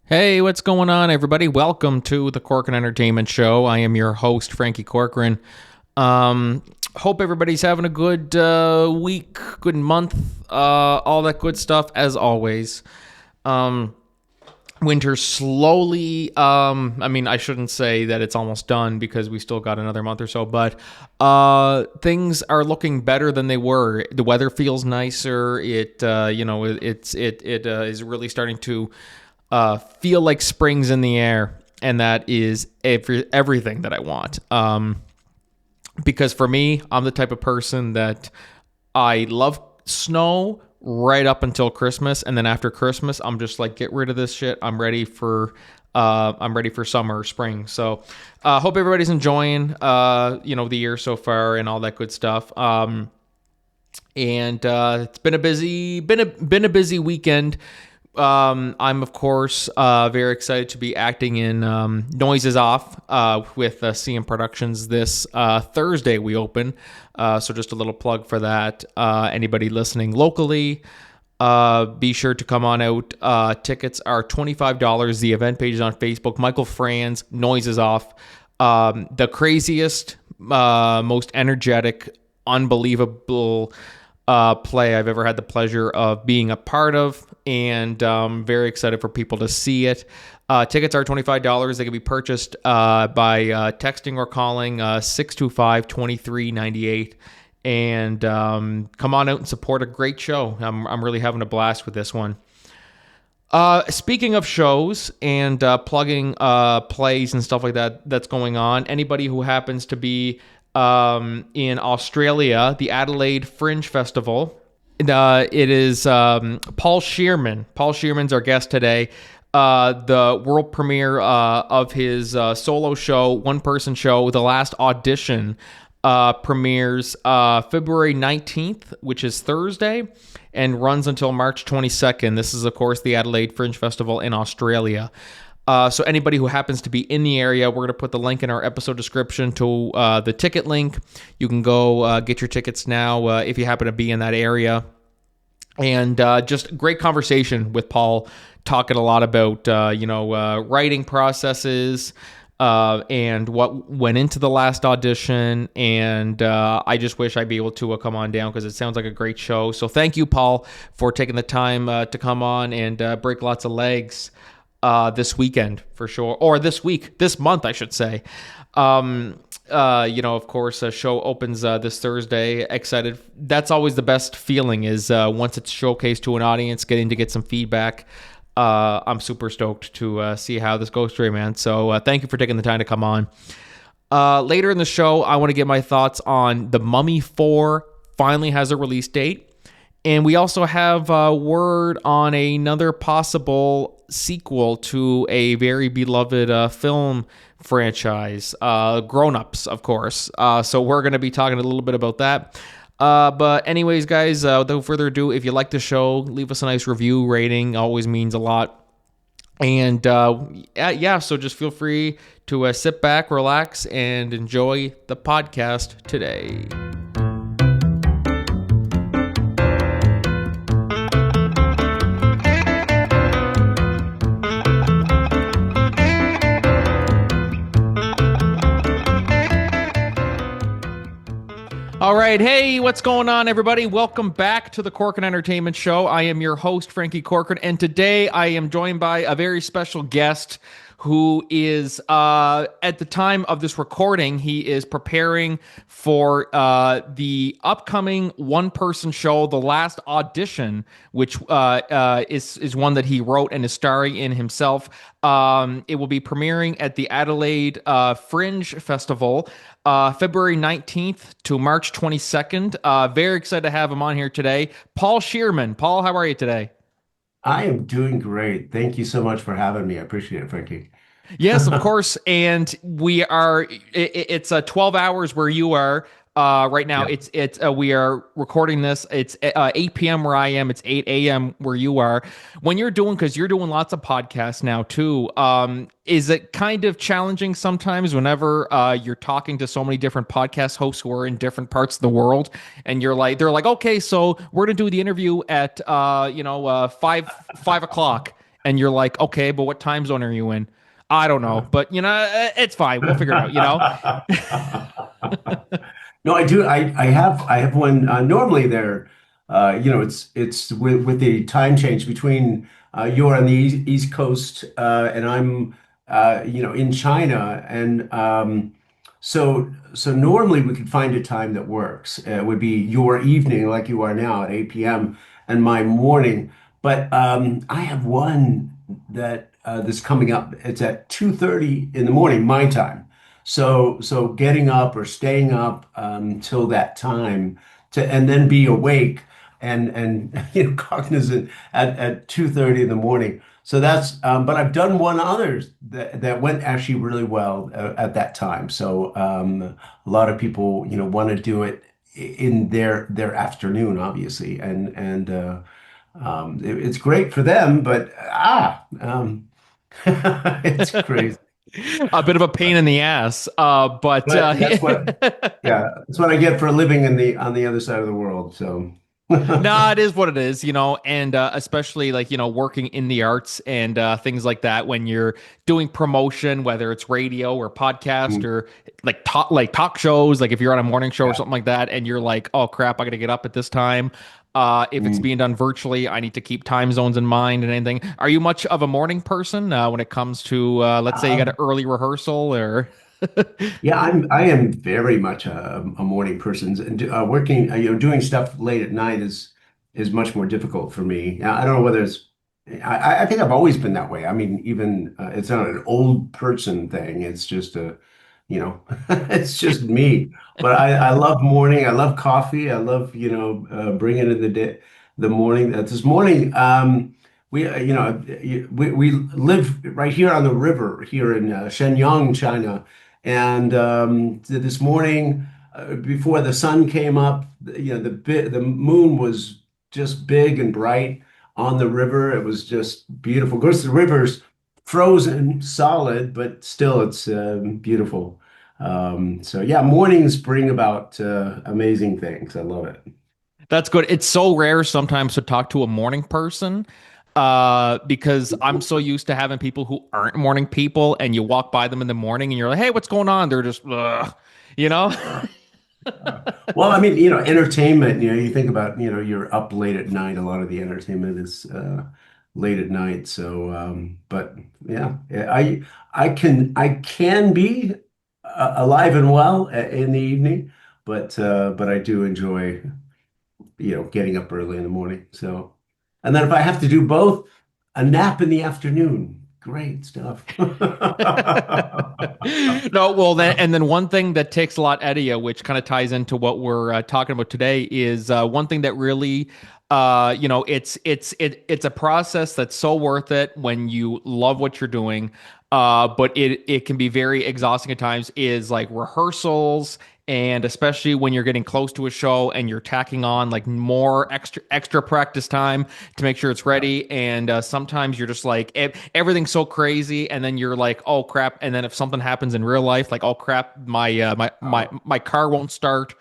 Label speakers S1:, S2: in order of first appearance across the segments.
S1: Hey, what's going on, everybody? Welcome to the Corcoran Entertainment Show. I am your host, Franky Corcoran. Hope everybody's having a good week, good month, all that good stuff, as always. Winter slowly, I shouldn't say that it's almost done because we still got another month or so, but things are looking better than they were. The weather feels nicer. It is really starting to feel like spring's in the air, and that is everything that I want. Because for me, I'm the type of person that I love snow right up until Christmas, and then after Christmas, I'm just like, get rid of this shit. I'm ready for summer or spring. So, hope everybody's enjoying the year so far and all that good stuff. It's been a busy weekend. I'm of course very excited to be acting in Noises Off with CM Productions this Thursday. We open, so just a little plug for that. Anybody listening locally, be sure to come on out. Tickets are $25. The event page is on Facebook. Michael Franz, Noises Off, the craziest, most energetic, unbelievable play I've ever had the pleasure of being a part of, and very excited for people to see it. Tickets are $25. They can be purchased by texting or calling 625-2398, and come on out and support a great show. I'm really having a blast with this one. Speaking of shows and plugging plays and stuff like that that's going on, anybody who happens to be in Australia, the Adelaide Fringe Festival. It is Paul Shearman. Paul Shearman's our guest today. The world premiere of his solo show, one-person show, The Last Audition, premieres February 19th, which is Thursday, and runs until March 22nd. This is, of course, the Adelaide Fringe Festival in Australia. So anybody who happens to be in the area, we're going to put the link in our episode description to the ticket link. You can go get your tickets now if you happen to be in that area. And just great conversation with Paul, talking a lot about, writing processes and what went into the last audition. And I just wish I'd be able to come on down because it sounds like a great show. So thank you, Paul, for taking the time to come on and break lots of legs this weekend for sure, or this month, I should say. Of course, a show opens this Thursday. Excited. That's always the best feeling is once it's showcased to an audience, getting to get some feedback. I'm super stoked to see how this goes through, man. So thank you for taking the time to come on. Later in the show, I want to get my thoughts on The Mummy 4 finally has a release date. And we also have word on another possible sequel to a very beloved film franchise, Grown Ups, of course. So we're going to be talking a little bit about that. But anyways, guys, without further ado, if you like the show, leave us a nice review. Rating always means a lot. And so just feel free to sit back, relax, and enjoy the podcast today. All right. Hey, what's going on, everybody? Welcome back to the Corcoran Entertainment Show. I am your host, Franky Corcoran, and today I am joined by a very special guest who is, at the time of this recording, he is preparing for the upcoming one-person show, The Last Audition, which is one that he wrote and is starring in himself. It will be premiering at the Adelaide Fringe Festival, February 19th to March 22nd. Very excited to have him on here today. Paul Shearman. Paul, how are you today?
S2: I am doing great. Thank you so much for having me. I appreciate it, Frankie.
S1: Yes, of course. And it's 12 hours where you are right now.
S2: Yeah.
S1: We are recording this. It's 8 p.m. where I am. It's 8 a.m. where you are. When you're doing, because you're doing lots of podcasts now too, is it kind of challenging sometimes whenever you're talking to so many different podcast hosts who are in different parts of the world, and they're like, okay, so we're gonna do the interview at 5 o'clock. and you're like, okay, but what time zone are you in? I don't know, but it's fine. We'll figure it out.
S2: No, I do. I have one. Normally, there, it's with the time change between you're on the East Coast and I'm, in China, and so normally we could find a time that works. It would be your evening, like you are now at 8 p.m., and my morning. But I have one that's coming up. It's at 2:30 in the morning, my time. So getting up or staying up till that time and then be awake and cognizant at 2:30 in the morning. So that's but I've done one others that went actually really well at that time. So a lot of people want to do it in their afternoon, obviously, and it's great for them, but it's crazy.
S1: A bit of a pain in the ass, but
S2: But yeah, that's what I get for living on the other side of the world. So,
S1: no, it is what it is, and especially like, working in the arts and things like that when you're doing promotion, whether it's radio or podcast
S2: mm,
S1: or like talk shows, like if you're on a morning show or
S2: yeah.
S1: something like that, and you're like, oh crap, I gotta get up at this time. If it's
S2: Mm.
S1: being done virtually, I need to keep time zones in mind and anything. Are you much of a morning person when it comes to, let's say you got an
S2: Um,
S1: early rehearsal or?
S2: yeah, I am very much a morning person, and working, doing stuff late at night is much more difficult for me. I don't know whether it's, I think I've always been that way. I mean, even it's not an old person thing. It's just it's just me. But I love morning. I love coffee. I love, bringing in the morning. This morning, we live right here on the river here in Shenyang, China. And this morning, before the sun came up, the moon was just big and bright on the river. It was just beautiful. Of course, the river's frozen solid, but still it's beautiful. So yeah, mornings bring about amazing things. I love it.
S1: That's good. It's so rare sometimes to talk to a morning person because I'm so used to having people who aren't morning people, and you walk by them in the morning and you're like, hey, what's going on? They're just, ugh, you know?
S2: Well, I mean, entertainment, you think about, you're up late at night. A lot of the entertainment is late at night. So, but yeah, I can be alive and well in the evening, but I do enjoy, getting up early in the morning. So, and then if I have to do both, a nap in the afternoon. Great stuff.
S1: No, well, then one thing that takes a lot out of you, which kind of ties into what we're talking about today, is one thing that really, it's a process that's so worth it when you love what you're doing. But it can be very exhausting at times. Is like rehearsals, and especially when you're getting close to a show and you're tacking on like more extra practice time to make sure it's ready. And sometimes you're just like everything's so crazy, and then you're like, oh crap. And then if something happens in real life, like, oh crap, my car won't start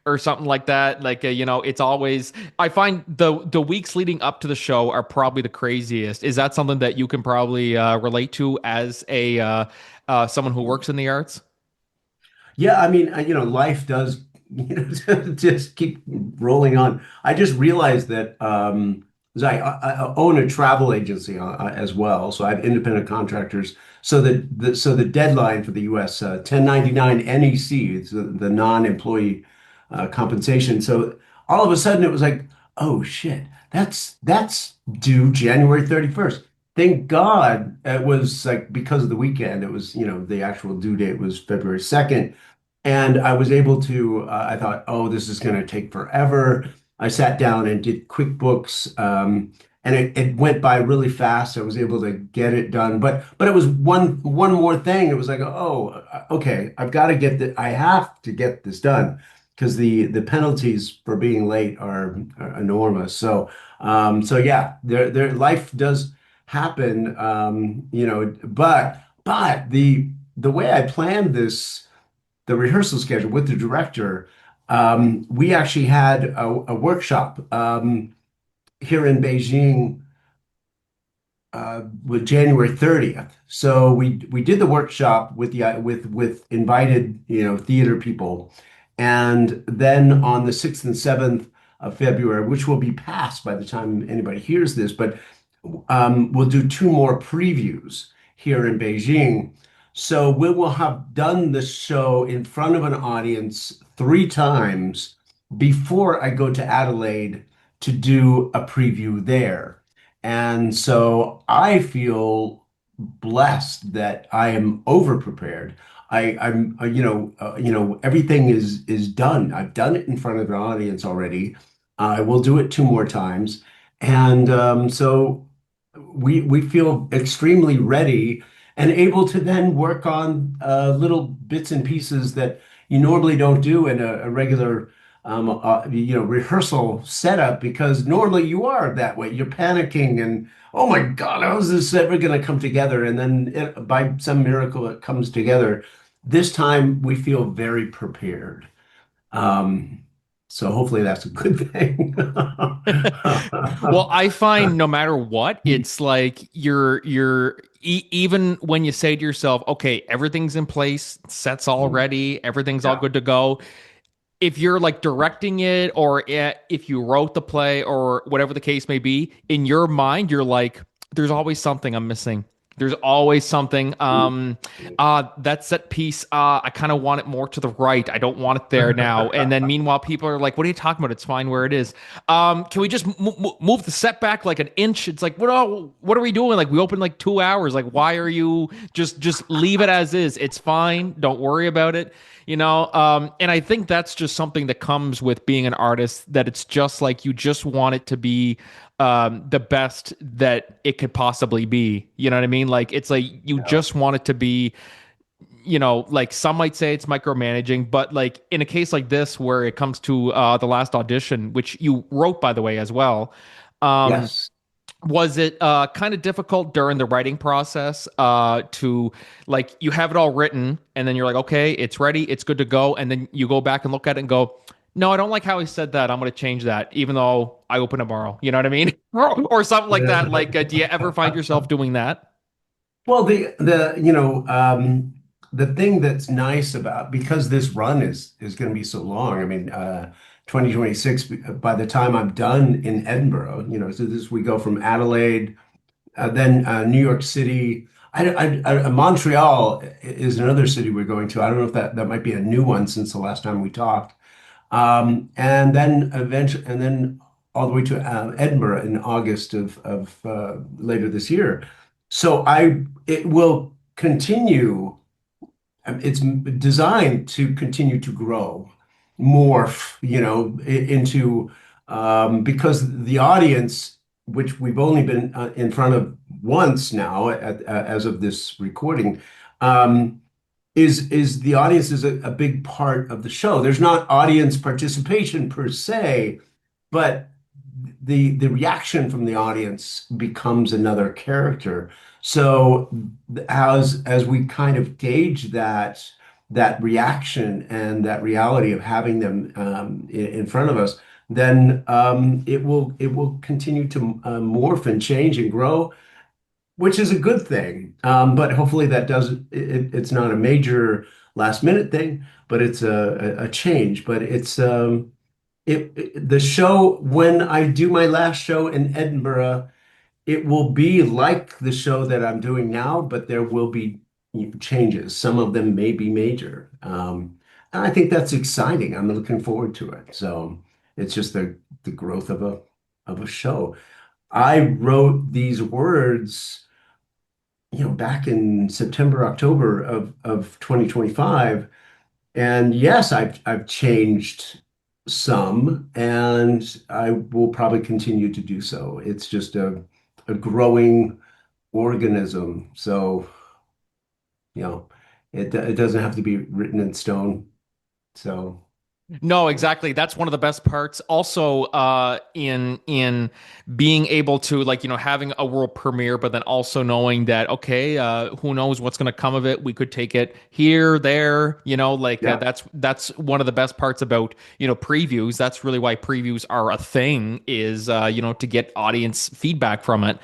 S1: or something like that. Like it's always, I find the weeks leading up to the show are probably the craziest. Is that something that you can probably relate to as a someone who works in the arts?
S2: Yeah, I mean, life does, just keep rolling on. I just realized that 'cause I own a travel agency as well, so I have independent contractors. So the deadline for the U.S. 1099 NEC, it's the non-employee compensation. So all of a sudden it was like, oh shit, that's due January 31st. Thank God it was like because of the weekend, it was, the actual due date was February 2nd. And I was able to, I thought, oh, this is going to take forever. I sat down and did QuickBooks, and it went by really fast. I was able to get it done. But it was one more thing. It was like, oh, okay, I have to get this done because the penalties for being late are enormous. So yeah, their life does happen, but the way I planned the rehearsal schedule with the director, we actually had a workshop here in Beijing with January 30th. So we did the workshop with the with invited, theater people. And then on the 6th and 7th of February, which will be passed by the time anybody hears this, but we'll do two more previews here in Beijing. So we will have done the show in front of an audience three times before I go to Adelaide to do a preview there. And so I feel blessed that I am over prepared. Everything is done. I've done it in front of an audience already. I will do it two more times, and so we feel extremely ready and able to then work on little bits and pieces that you normally don't do in a regular rehearsal setup because normally you are that way. You're panicking and oh my God, how is this ever going to come together? And then by some miracle, it comes together. This time we feel very prepared. Um, so hopefully that's a good thing.
S1: Well, I find no matter what, it's like even when you say to yourself, okay, everything's in place, sets all ready, everything's all
S2: Yeah.
S1: good to go. If you're like directing it or if you wrote the play or whatever the case may be, in your mind, you're like, there's always something I'm missing. There's always something. That set piece, I kind of want it more to the right. I don't want it there now. And then meanwhile, people are like, what are you talking about? It's fine where it is. Can we just move the set back like an inch? It's like, what are we doing? Like we opened like 2 hours. Like, why are you just leave it as is? It's fine. Don't worry about it. And I think that's just something that comes with being an artist, that it's just like you just want it to be the best that it could possibly be. You know what I mean? Like it's like you
S2: Yeah.
S1: just want it to be, like some might say it's micromanaging, but like in a case like this where it comes to the last audition, which you wrote by the way as well. Um,
S2: Yes.
S1: was it kind of difficult during the writing process to like you have it all written and then you're like, okay, it's ready, it's good to go, and then you go back and look at it and go, no, I don't like how he said that. I'm going to change that, even though I open tomorrow. You know what I mean? Or something like that. Like, do you ever find yourself doing that?
S2: Well, the thing that's nice about because this run is going to be so long. I mean, 2026. By the time I'm done in Edinburgh, so this we go from Adelaide, then New York City. Montreal is another city we're going to. I don't know if that might be a new one since the last time we talked. And then eventually, and then all the way to Edinburgh in August of later this year. So it will continue. It's designed to continue to grow, morph, into because the audience, which we've only been in front of once now, as of this recording, um, is the audience is a big part of the show. There's not audience participation per se, but the reaction from the audience becomes another character. So as we kind of gauge that reaction and that reality of having them in front of us, then it will continue to morph and change and grow, which is a good thing. But hopefully that doesn't, it's not a major last minute thing, but it's a change. But the show, when I do my last show in Edinburgh, it will be like the show that I'm doing now, but there will be changes. Some of them may be major. And I think that's exciting. I'm looking forward to it. So it's just the growth of a show. I wrote these words back in September, October of 2025. And yes, I've changed some, and I will probably continue to do so. It's just a growing organism. So, it doesn't have to be written in stone. So,
S1: No, exactly. That's one of the best parts. Also, in being able to like having a world premiere, but then also knowing that okay, who knows what's going to come of it? We could take it here, there. Like
S2: yeah.
S1: that's one of the best parts about previews. That's really why previews are a thing. Is to get audience feedback from it.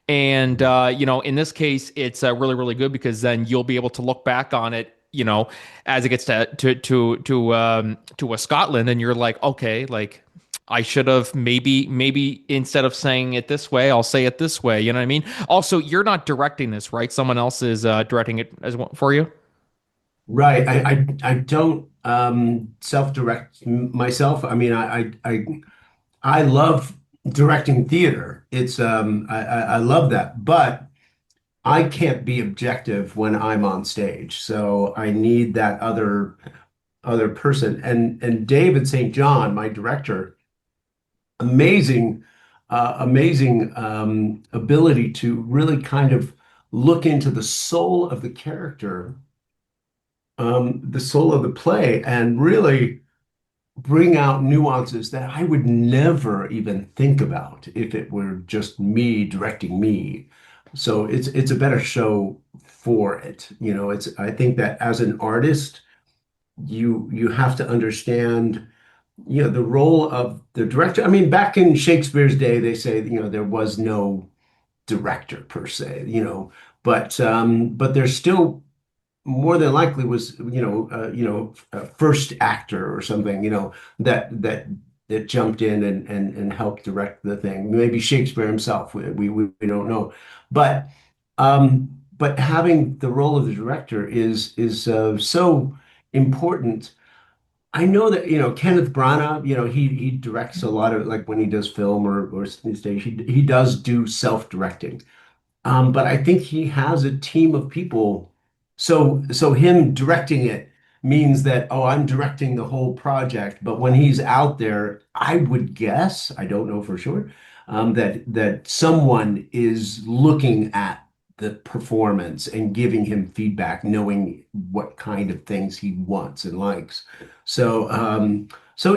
S1: And in this case, it's really really good because then you'll be able to look back on it, as it gets to a Scotland, and you're like, okay, like I should have maybe instead of saying it this way, I'll say it this way. You know what I mean? Also, you're not directing this, right? Someone else is directing it as well for you.
S2: Right. I don't self-direct myself. I mean, I love directing theater. It's I love that, but I can't be objective when I'm on stage. So I need that other person. And David St. John, my director, amazing amazing ability to really kind of look into the soul of the character, the soul of the play, and really bring out nuances that I would never even think about if it were just me directing me. So it's a better show for it. It's I think that as an artist, you have to understand, the role of the director. I mean, back in Shakespeare's day, they say, there was no director per se, but there's still more than likely was, a first actor or something, that jumped in and helped direct the thing. Maybe Shakespeare himself, we don't know. But but having the role of the director is so important. I know that, Kenneth Branagh, he directs a lot of, like when he does film or stage, he does do self-directing. But I think he has a team of people. So him directing it means that, oh, I'm directing the whole project. But when he's out there, I would guess, I don't know for sure, that someone is looking at the performance and giving him feedback, knowing what kind of things he wants and likes. So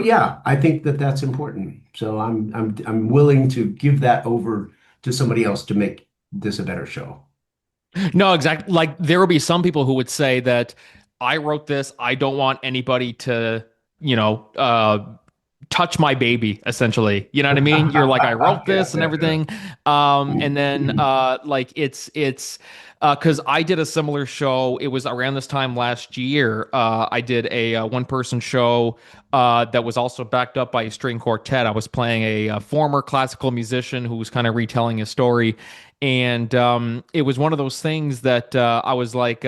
S2: yeah, I think that that's important. So I'm willing to give that over to somebody else to make this a better show.
S1: No, exactly. Like there will be some people who would say that I wrote this. I don't want anybody to, you know, uh, touch my baby, essentially. You know what I mean? You're like, I wrote
S2: Yeah,
S1: this and
S2: yeah, yeah.
S1: everything. And then like it's because I did a similar show. It was around this time last year. I did a one person show that was also backed up by a string quartet. I was playing a former classical musician who was kind of retelling his story. And it was one of those things that I was like,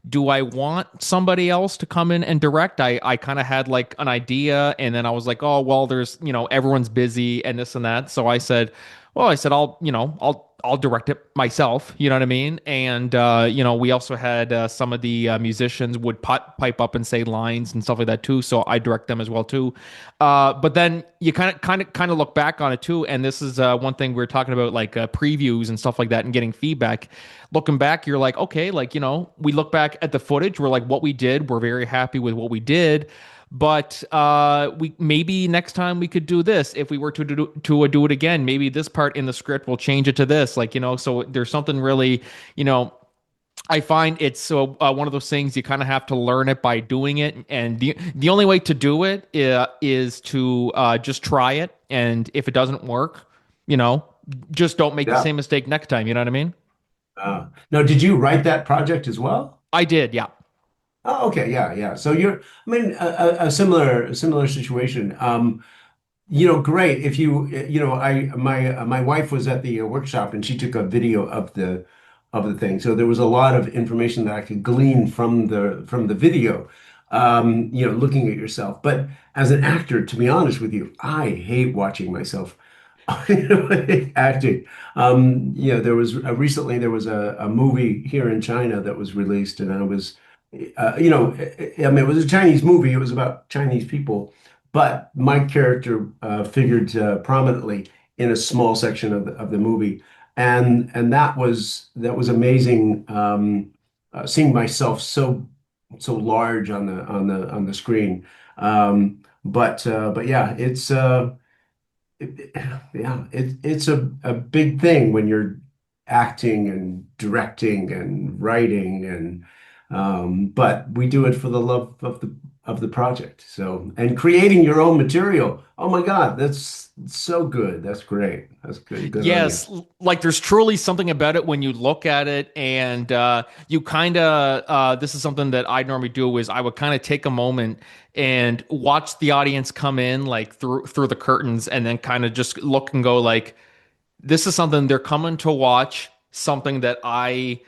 S1: do I want somebody else to come in and direct? I kind of had like an idea, and then I was like, oh well, there's everyone's busy and this and that. So I said, well, I said I'll direct it myself. You know what I mean? And we also had some of the musicians would pipe up and say lines and stuff like that too. So I direct them as well too. But then you kind of look back on it too, and this is one thing we were talking about, like previews and stuff like that, and getting feedback. Looking back, you're like, okay, like we look back at the footage, we're like, what we did, we're very happy with what we did, but we maybe next time we could do this if we were to do it again. Maybe this part in the script will change it to this, like So there's something really, you know. I find it's so one of those things you kind of have to learn it by doing it, and the only way to do it is to just try it, and if it doesn't work, you know, just don't make the
S2: Yeah.
S1: same mistake next time. You know what I mean?
S2: Now, did you write that project as well?
S1: I did, yeah.
S2: Oh, okay, yeah, yeah. So I mean, a similar situation. Great. If my wife was at the workshop and she took a video of the thing. So there was a lot of information that I could glean from the video, looking at yourself. But as an actor, to be honest with you, I hate watching myself acting. Recently there was a movie here in China that was released, and I was, I mean, it was a Chinese movie. It was about Chinese people, but my character figured prominently in a small section of the movie, and that was amazing. Seeing myself so large on the screen. But yeah, it's a big thing when you're acting and directing and writing, but we do it for the love of of the project. So, and creating your own material. Oh my God, that's so good. That's great. That's good. Good on you.
S1: Yes, like there's truly something about it when you look at it, and you kind of this is something that I normally do is I would kind of take a moment and watch the audience come in like through the curtains, and then kind of just look and go like, this is something they're coming to watch, something that I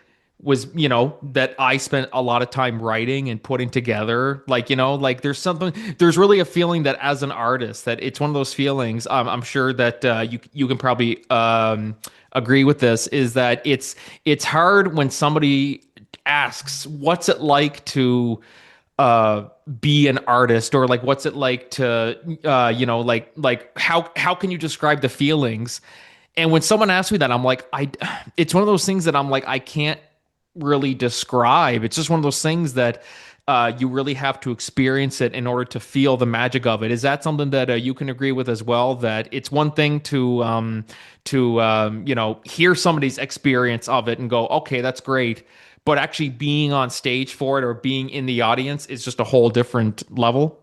S1: was, that I spent a lot of time writing and putting together. Like, like there's really a feeling that as an artist, that it's one of those feelings. I'm sure that you can probably agree with this, is that it's hard when somebody asks, what's it like to be an artist, or like what's it like to like how can you describe the feelings? And when someone asks me that, I'm like, it's one of those things that I'm like, I can't really describe. It's just one of those things that you really have to experience it in order to feel the magic of it. Is that something that you can agree with as well? That it's one thing to hear somebody's experience of it and go, okay, that's great, but actually being on stage for it or being in the audience is just a whole different level.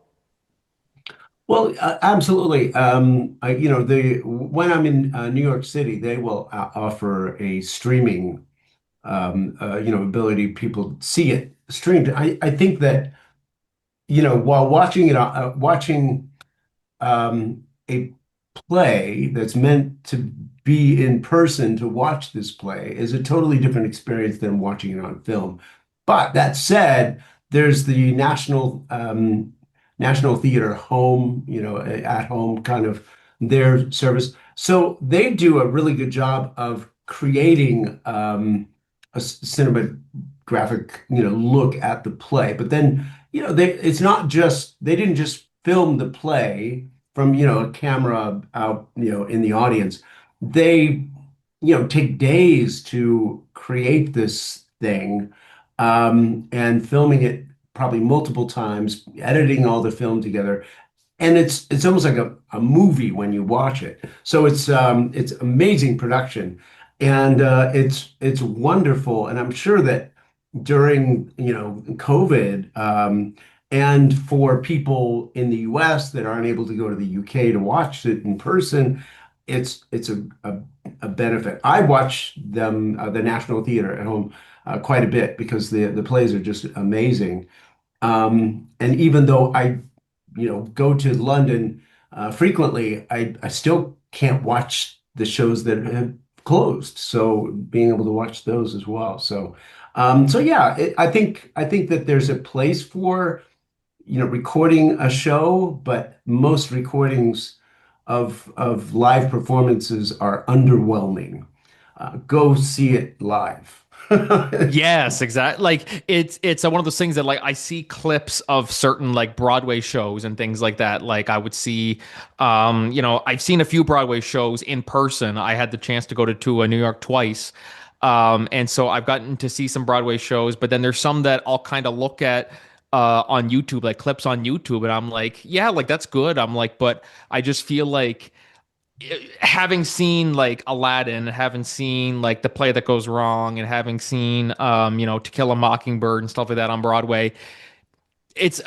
S2: Well, absolutely. The when I'm in New York City, they will offer a streaming, ability people see it streamed. I think that, while watching a play that's meant to be in person to watch this play is a totally different experience than watching it on film. But that said, there's the National Theater home, at home kind of their service. So they do a really good job of creating a cinematographic, look at the play. But then, it's not just they didn't just film the play from, a camera out, in the audience. They, take days to create this thing, and filming it probably multiple times, editing all the film together. And it's almost like a movie when you watch it. So it's amazing production, and it's wonderful. And I'm sure that during COVID, and for people in the US that aren't able to go to the UK to watch it in person, it's a benefit. I watch them the National Theater at home quite a bit because the plays are just amazing. And even though I go to London frequently, I still can't watch the shows that have closed. So being able to watch those as well. So yeah, I think that there's a place for recording a show, but most recordings of live performances are underwhelming. Go see it live.
S1: Yes, exactly. Like it's one of those things that like I see clips of certain like Broadway shows and things like that. Like I would see, I've seen a few Broadway shows in person. I had the chance to go to New York twice. And so I've gotten to see some Broadway shows, but then there's some that I'll kind of look at on YouTube, like clips on YouTube, and I'm like, yeah, like that's good. I'm like, but I just feel like having seen like Aladdin, having seen like The Play That Goes Wrong, and having seen To Kill a Mockingbird and stuff like that on Broadway, it's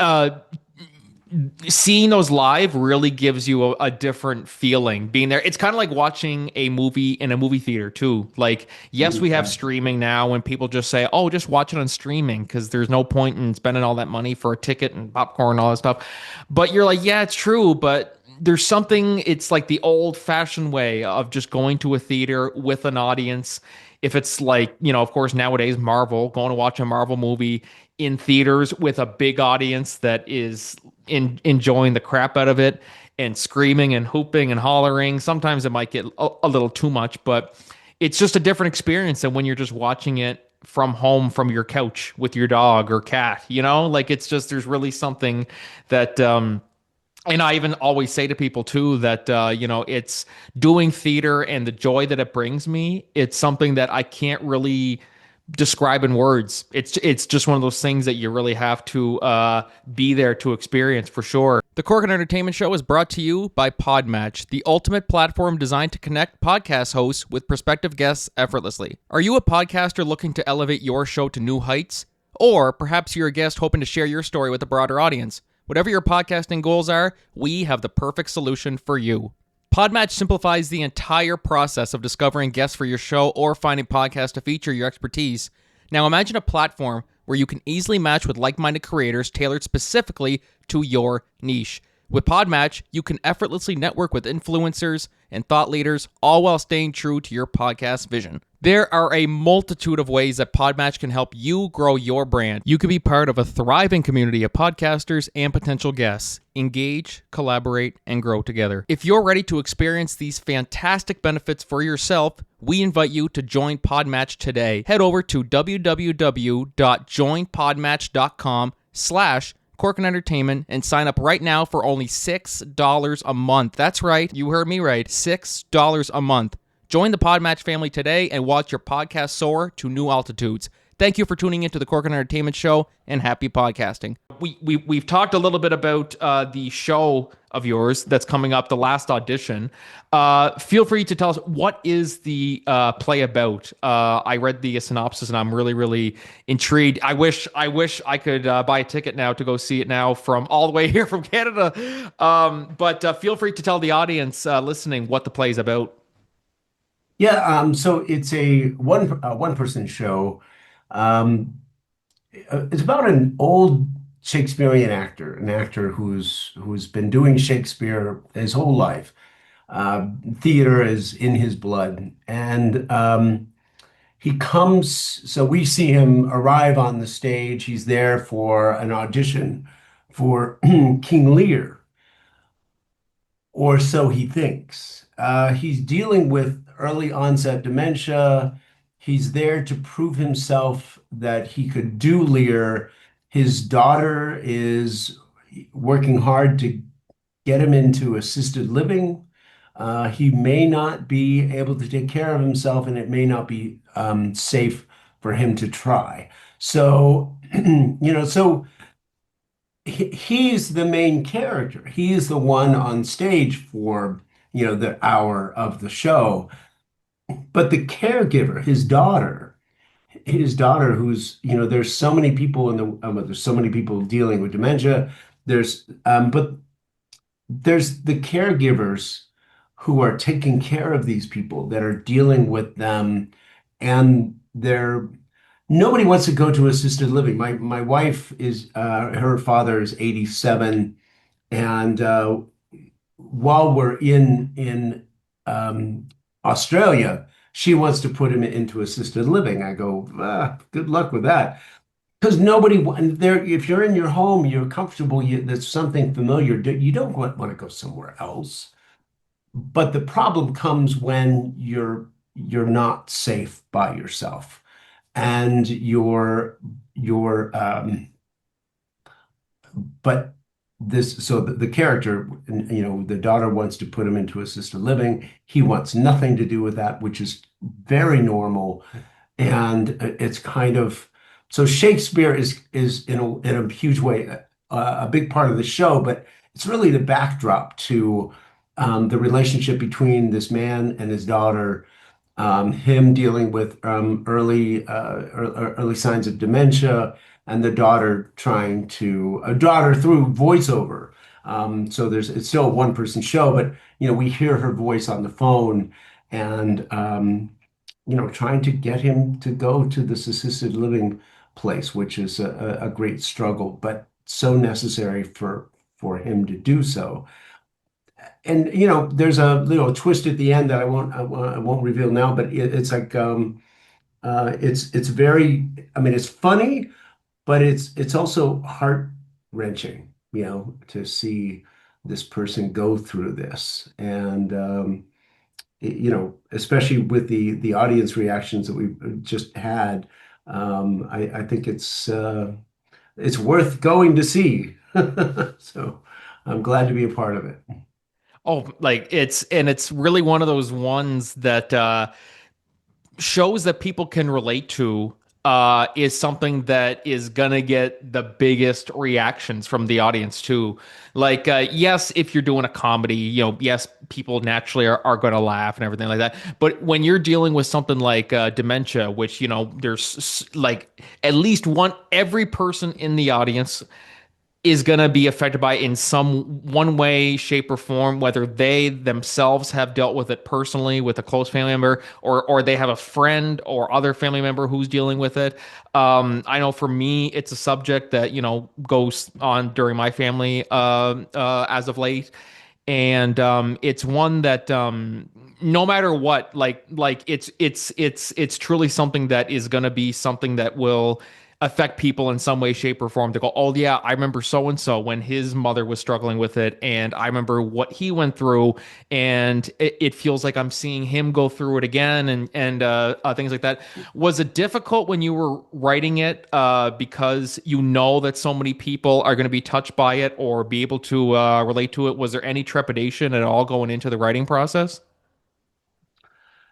S1: seeing those live really gives you a different feeling being there. It's kind of like watching a movie in a movie theater too. Like, yes, we have streaming now, and people just say, oh, just watch it on streaming because there's no point in spending all that money for a ticket and popcorn and all that stuff. But you're like, yeah, it's true, but there's something, it's like the old fashioned way of just going to a theater with an audience. If it's like, of course, nowadays, Marvel, going to watch a Marvel movie in theaters with a big audience that is enjoying the crap out of it and screaming and hooping and hollering. Sometimes it might get a little too much, but it's just a different experience than when you're just watching it from home from your couch with your dog or cat, like it's just, there's really something that, and I even always say to people too that it's doing theater and the joy that it brings me. It's something that I can't really describe in words. It's just one of those things that you really have to be there to experience for sure. The Corkin Entertainment Show is brought to you by Podmatch, the ultimate platform designed to connect podcast hosts with prospective guests effortlessly. Are you a podcaster looking to elevate your show to new heights? Or perhaps you're a guest hoping to share your story with a broader audience? Whatever your podcasting goals are, we have the perfect solution for you. Podmatch simplifies the entire process of discovering guests for your show or finding podcasts to feature your expertise. Now imagine a platform where you can easily match with like-minded creators tailored specifically to your niche. With Podmatch, you can effortlessly network with influencers and thought leaders, all while staying true to your podcast vision. There are a multitude of ways that Podmatch can help you grow your brand. You can be part of a thriving community of podcasters and potential guests. Engage, collaborate, and grow together. If you're ready to experience these fantastic benefits for yourself, we invite you to join Podmatch today. Head over to www.joinpodmatch.com/Corkin Entertainment and sign up right now for only $6 a month. That's right, you heard me right, $6 a month. Join the Podmatch family today and watch your podcast soar to new altitudes. Thank you for tuning into the Corkin Entertainment Show, and happy podcasting. We've talked a little bit about the show of yours that's coming up, The Last Audition. Feel free to tell us, what is the play about? I read the synopsis and I'm really, really intrigued. I wish I could buy a ticket now to go see it now from all the way here from Canada. But feel free to tell the audience listening what the play is about.
S2: Yeah, so it's a one person show. Um, it's about an old Shakespearean actor, an actor who's been doing Shakespeare his whole life. Theater is in his blood, and he comes. So we see him arrive on the stage. He's there for an audition for King Lear, or so he thinks. He's dealing with early onset dementia. He's there to prove himself that he could do Lear. His daughter is working hard to get him into assisted living. He may not be able to take care of himself, and it may not be safe for him to try. So, so he's the main character. He is the one on stage for, the hour of the show. But the caregiver, his daughter, who's, there's so many people there's so many people dealing with dementia. But there's the caregivers who are taking care of these people that are dealing with them, and nobody wants to go to assisted living. My wife her father is 87, and while we're in Australia, she wants to put him into assisted living. I go, good luck with that. Because if you're in your home, you're comfortable, there's something familiar, you don't want to go somewhere else. But the problem comes when you're not safe by yourself, and but the character, the daughter wants to put him into assisted living. He wants nothing to do with that, which is very normal. And it's kind of, so Shakespeare is in a huge way a big part of the show, but it's really the backdrop to the relationship between this man and his daughter, him dealing with early signs of dementia, and the daughter a daughter through voiceover. So it's still a one-person show, but we hear her voice on the phone, and trying to get him to go to this assisted living place, which is a great struggle, but so necessary for him to do so. And there's a little twist at the end that I won't reveal now, but it's like it's very, I mean, it's funny, but it's also heart-wrenching, to see this person go through this. And especially with the audience reactions that we've just had, I think it's worth going to see. So I'm glad to be a part of it.
S1: Oh, it's really one of those ones that shows that people can relate to, is something that is gonna get the biggest reactions from the audience too. Like, yes, if you're doing a comedy, yes, people naturally are going to laugh and everything like that. But when you're dealing with something like dementia, which, there's like at least every person in the audience is going to be affected by it in some one way, shape, or form, whether they themselves have dealt with it personally with a close family member, or they have a friend or other family member who's dealing with it. I know for me, it's a subject that goes on during my family as of late, and it's one that no matter what, it's truly something that is going to be something that will affect people in some way, shape, or form to go, oh yeah, I remember so and so when his mother was struggling with it, and I remember what he went through, and it feels like I'm seeing him go through it again, and things like that. Was it difficult when you were writing it because you know that so many people are going to be touched by it or be able to relate to it? Was there any trepidation at all going into the writing process?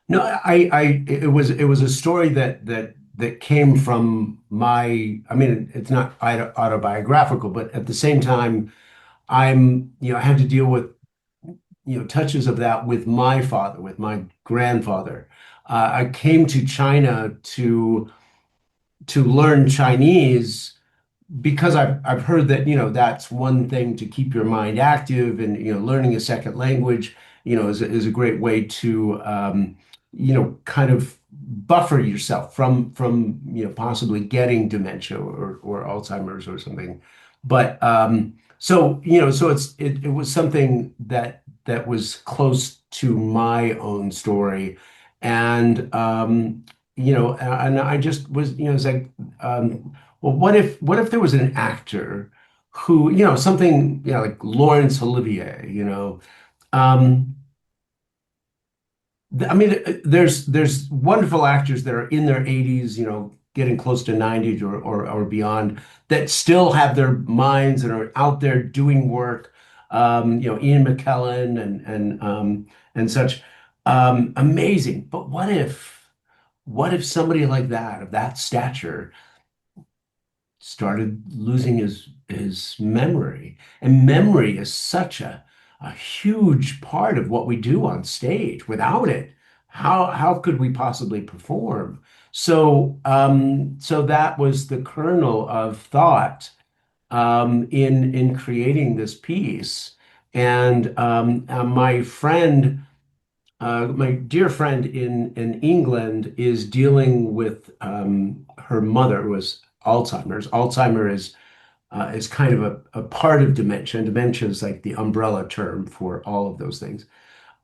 S2: No, it was a story that came from my, I mean, it's not autobiographical, but at the same time, I had to deal with, touches of that with my father, with my grandfather. I came to China to learn Chinese because I've heard that, that's one thing to keep your mind active, and, learning a second language, is a great way to, kind of buffer yourself from, possibly getting dementia or Alzheimer's or something. But so it was something that was close to my own story. And, and I just was, it's like, well, what if there was an actor who, something, like Laurence Olivier, um, I mean, there's wonderful actors that are in their 80s, getting close to 90s or beyond, that still have their minds and are out there doing work. Ian McKellen and such. Amazing. But what if somebody like that, of that stature, started losing his memory? And memory is such a huge part of what we do on stage. Without it, how could we possibly perform? So that was the kernel of thought in creating this piece. And my dear friend in England is dealing with her mother, who was Alzheimer's. Alzheimer is kind of a part of dementia. And dementia is like the umbrella term for all of those things.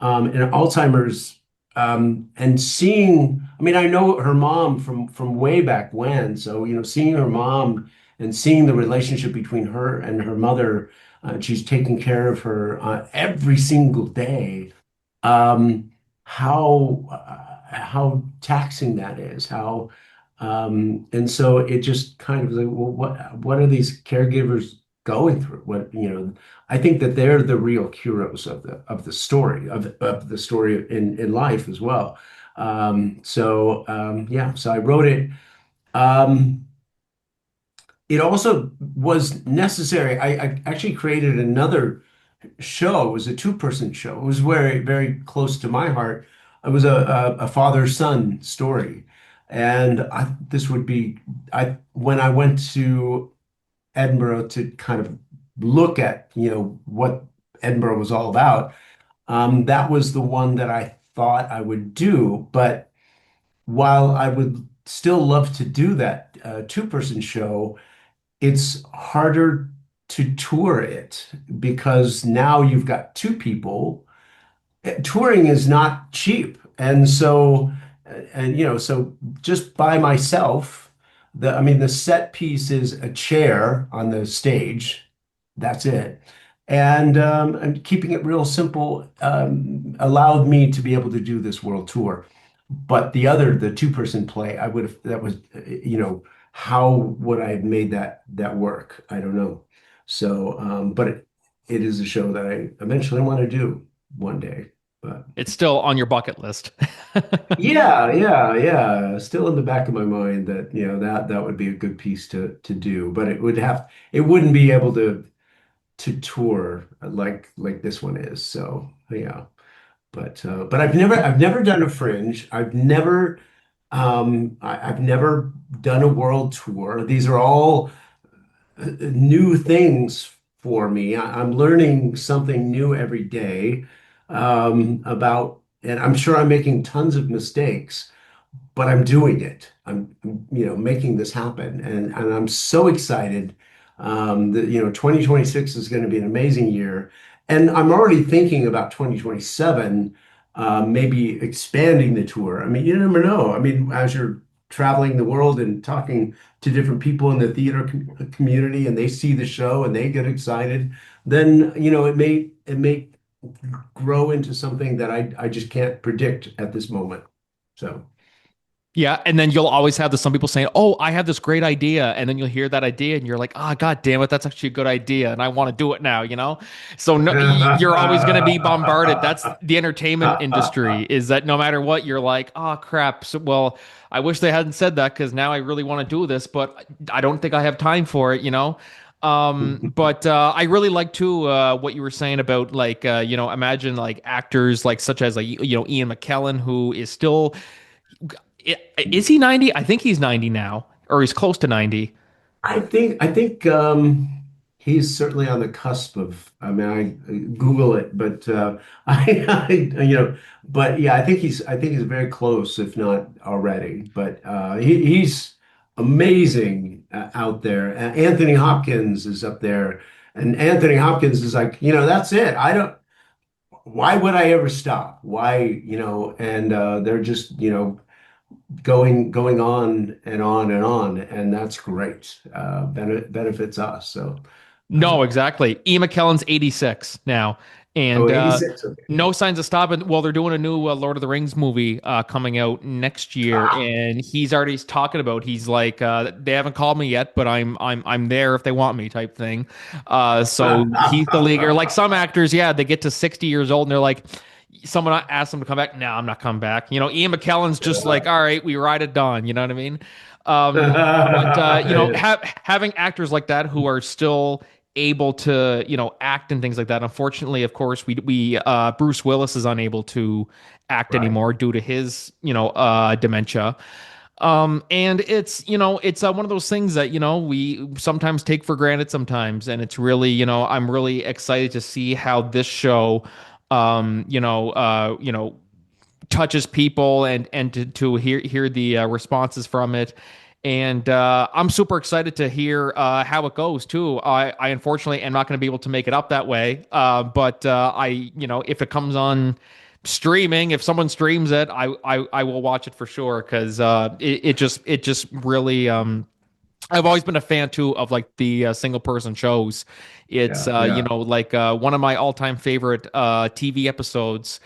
S2: And Alzheimer's, and seeing, I mean, I know her mom from way back when. So, seeing her mom and seeing the relationship between her and her mother, she's taking care of her every single day. Um, how taxing that is, and so it just kind of like, well, what are these caregivers going through? I think that they're the real heroes of the story, of the story in life as well. Yeah, so I wrote it. Um, it also was necessary. I actually created another show. It was a two-person show. It was very, very close to my heart. It was a father-son story. And this would be, when I went to Edinburgh to kind of look at, what Edinburgh was all about, that was the one that I thought I would do. But while I would still love to do that two-person show, it's harder to tour it because now you've got two people. Touring is not cheap. So just by myself, I mean, the set piece is a chair on the stage. That's it. And keeping it real simple allowed me to be able to do this world tour. But the two-person play, I would have, that was, how would I have made that work? I don't know. But it is a show that I eventually want to do one day. But
S1: It's still on your bucket list.
S2: yeah, yeah, yeah. Still in the back of my mind that, that would be a good piece to do. But it wouldn't be able to tour like this one is. So yeah. But I've never done a Fringe. I've never done a world tour. These are all new things for me. I'm learning something new every day about, and I'm sure I'm making tons of mistakes, but I'm doing it. I'm making this happen, and I'm so excited that 2026 is going to be an amazing year, and I'm already thinking about 2027, maybe expanding the tour. I mean, you never know. I mean, as you're traveling the world and talking to different people in the theater community, and they see the show and they get excited, then it may grow into something that I just can't predict at this moment. So.
S1: Yeah, and then you'll always have some people saying, "Oh, I have this great idea," and then you'll hear that idea, and you're like, "Ah, God damn it, that's actually a good idea, and I want to do it now." So no, you're always going to be bombarded. That's the entertainment industry. Is that no matter what, you're like, "Oh crap." So, well, I wish they hadn't said that because now I really want to do this, but I don't think I have time for it. But I really like too what you were saying about like imagine like actors like such as like Ian McKellen, who is still is he 90? I think he's 90 now, or he's close to 90.
S2: I think he's certainly on the cusp of. I mean, I Google it, but but yeah, I think he's very close, if not already. But he's amazing out there. Anthony Hopkins is up there, and Anthony Hopkins is like, that's it. I don't. Why would I ever stop? Why, And they're just, going on and on and on, and that's great. Benefits us. So,
S1: No, exactly. Ian McKellen's 86 now,
S2: oh,
S1: and
S2: 86. Okay.
S1: no signs of stopping. Well, they're doing a new Lord of the Rings movie coming out next year,
S2: Ah.
S1: and he's already talking about. He's like, they haven't called me yet, but I'm there if they want me, type thing. So he's the leaguer. Like some actors, yeah, they get to 60 years old and they're like, someone asks them to come back. No, I'm not coming back. Ian McKellen's just like, all right, we ride at dawn. You know what I mean? But having actors like that who are still able to act and things like that. Unfortunately, of course, we Bruce Willis is unable to act
S2: Right.
S1: anymore due to his dementia. And it's one of those things that we sometimes take for granted sometimes, and it's really I'm really excited to see how this show touches people and to hear the responses from it. And I'm super excited to hear how it goes too. I unfortunately am not going to be able to make it up that way. But if it comes on streaming, if someone streams it, I will watch it for sure because it just really I've always been a fan too of like the single person shows. It's
S2: Yeah, yeah,
S1: like one of my all time favorite TV episodes.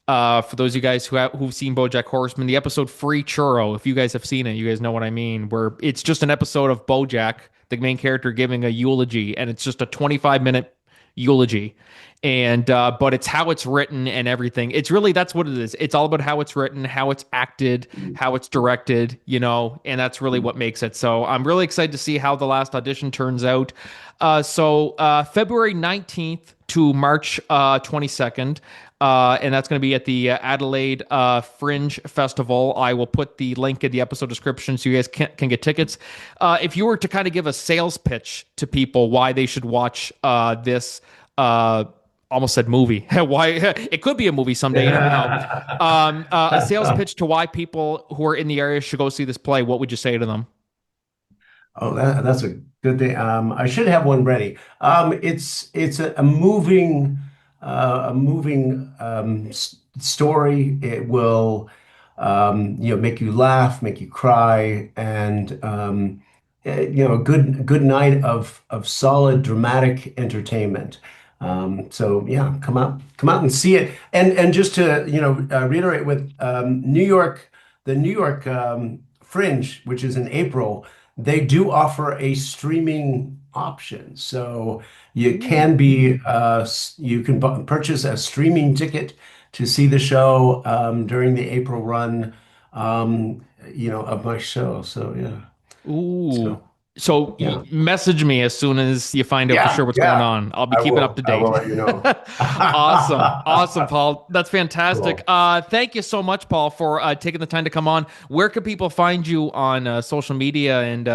S1: For those of you guys who've seen BoJack Horseman, the episode "Free Churro," if you guys have seen it, you guys know what I mean. Where it's just an episode of BoJack, the main character, giving a eulogy, and it's just a 25-minute eulogy. And but it's how it's written and everything. It's really that's what it is. It's all about how it's written, how it's acted, how it's directed, and that's really what makes it. So I'm really excited to see how the last audition turns out. February 19th to March 22nd. And that's going to be at the Adelaide Fringe Festival. I will put the link in the episode description so you guys can get tickets. If you were to kind of give a sales pitch to people why they should watch this, almost said movie. Why it could be a movie someday, you never know. A sales
S2: yeah.
S1: pitch to why people who are in the area should go see this play. What would you say to them?
S2: Oh, that's a good thing. I should have one ready. It's a moving story. It will make you laugh, make you cry, and a good night of solid dramatic entertainment. So yeah, come out and see it. And just to reiterate with the New York Fringe, which is in April, they do offer a streaming option. So you can purchase a streaming ticket to see the show during the April run of my show. So yeah.
S1: Ooh.
S2: So
S1: So
S2: yeah.
S1: message me as soon as you find out for sure
S2: Yeah,
S1: what's going
S2: yeah.
S1: on. I'll be
S2: I
S1: keeping up
S2: will.
S1: to
S2: I
S1: date.
S2: will let you know.
S1: Awesome. Awesome, Paul. That's fantastic.
S2: Cool.
S1: Thank you so much, Paul, for taking the time to come on. Where can people find you on social media and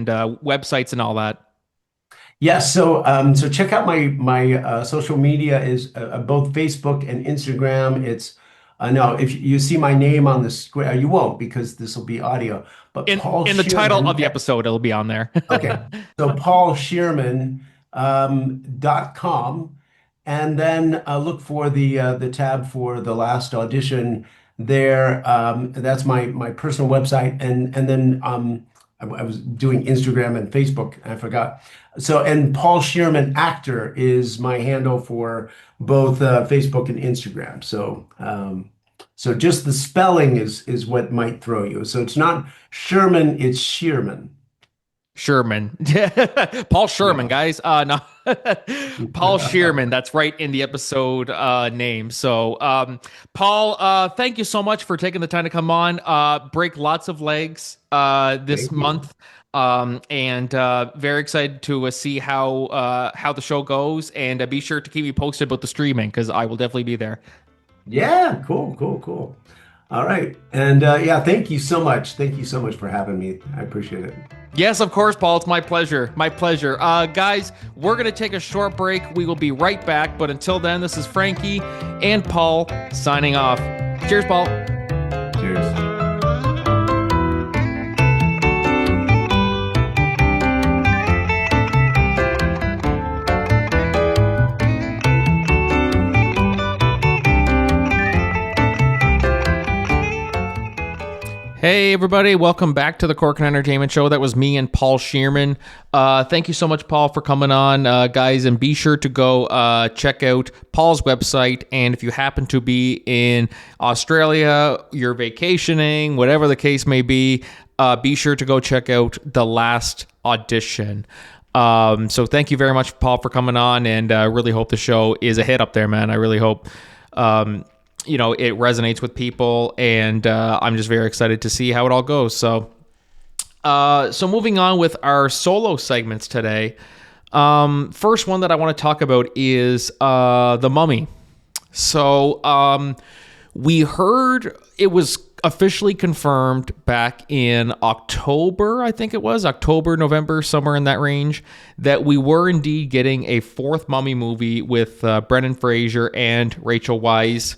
S1: websites and all that?
S2: Yeah, so check out my social media is both Facebook and Instagram. It's no, if you see my name on the screen, you won't because this will be audio. But Paul
S1: In the title of
S2: Shearman,
S1: the episode, it'll be on there.
S2: okay, so Paul Shearman .com, and then look for the tab for the last audition there. That's my personal website, and then I was doing Instagram and Facebook. I forgot. So and Paul Shearman actor is my handle for both Facebook and Instagram. So just the spelling is what might throw you. So it's not Sherman, it's Shearman.
S1: Sherman. Paul Sherman,
S2: Yeah.
S1: guys. No. Paul Shearman. That's right in the episode name. So, Paul, thank you so much for taking the time to come on. Break lots of legs this
S2: Thank you.
S1: month. And very excited to see how the show goes. And be sure to keep me posted about the streaming because I will definitely be there.
S2: Yeah, cool, cool, cool. All right. And yeah, thank you so much. Thank you so much for having me. I appreciate it.
S1: Yes, of course, Paul. It's my pleasure. My pleasure. Guys, we're going to take a short break. We will be right back. But until then, this is Frankie and Paul signing off. Cheers, Paul.
S2: Cheers.
S1: Hey, everybody. Welcome back to the Cork and Entertainment Show. That was me and Paul Shearman. Thank you so much, Paul, for coming on, guys. And be sure to go check out Paul's website. And if you happen to be in Australia, you're vacationing, whatever the case may be sure to go check out The Last Audition. So thank you very much, Paul, for coming on. And really hope the show is a hit up there, man. I really hope it resonates with people, and I'm just very excited to see how it all goes. So moving on with our solo segments today. First one that I want to talk about is The Mummy. So we heard it was officially confirmed back in October, I think it was October, November, somewhere in that range, that we were indeed getting a fourth Mummy movie with Brendan Fraser and Rachel Weisz.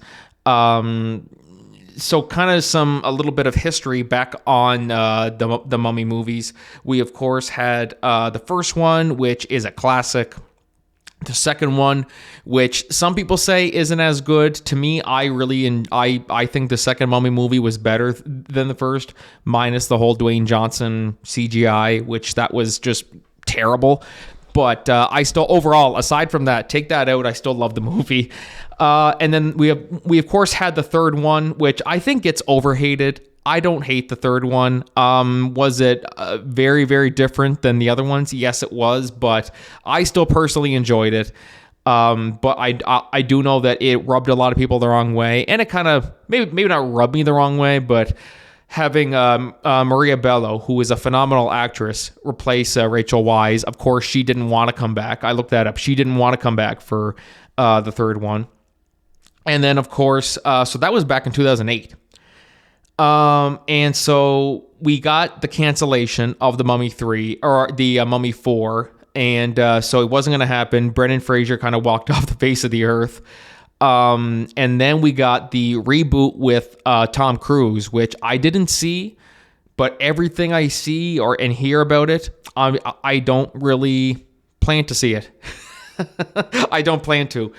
S1: So kind of a little bit of history back on the Mummy movies. We of course had the first one, which is a classic. The second one, which some people say isn't as good. To me, I think the second Mummy movie was better than the first, minus the whole Dwayne Johnson CGI, which that was just terrible. But I still, overall, aside from that, take that out, I still love the movie. And then we of course had the third one, which I think gets overhated. I don't hate the third one. Was it very, very different than the other ones? Yes, it was, but I still personally enjoyed it. But I do know that it rubbed a lot of people the wrong way, and it kind of maybe not rubbed me the wrong way, but having Maria Bello, who is a phenomenal actress, replace Rachel Weisz. Of course, she didn't want to come back. I looked that up. She didn't want to come back for the third one. And then, of course, so that was back in 2008. And so we got the cancellation of the Mummy 3 or the Mummy 4. And so it wasn't going to happen. Brendan Fraser kind of walked off the face of the earth. And then we got the reboot with Tom Cruise, which I didn't see, but everything I see and hear about it, I don't really plan to see it. I don't plan to.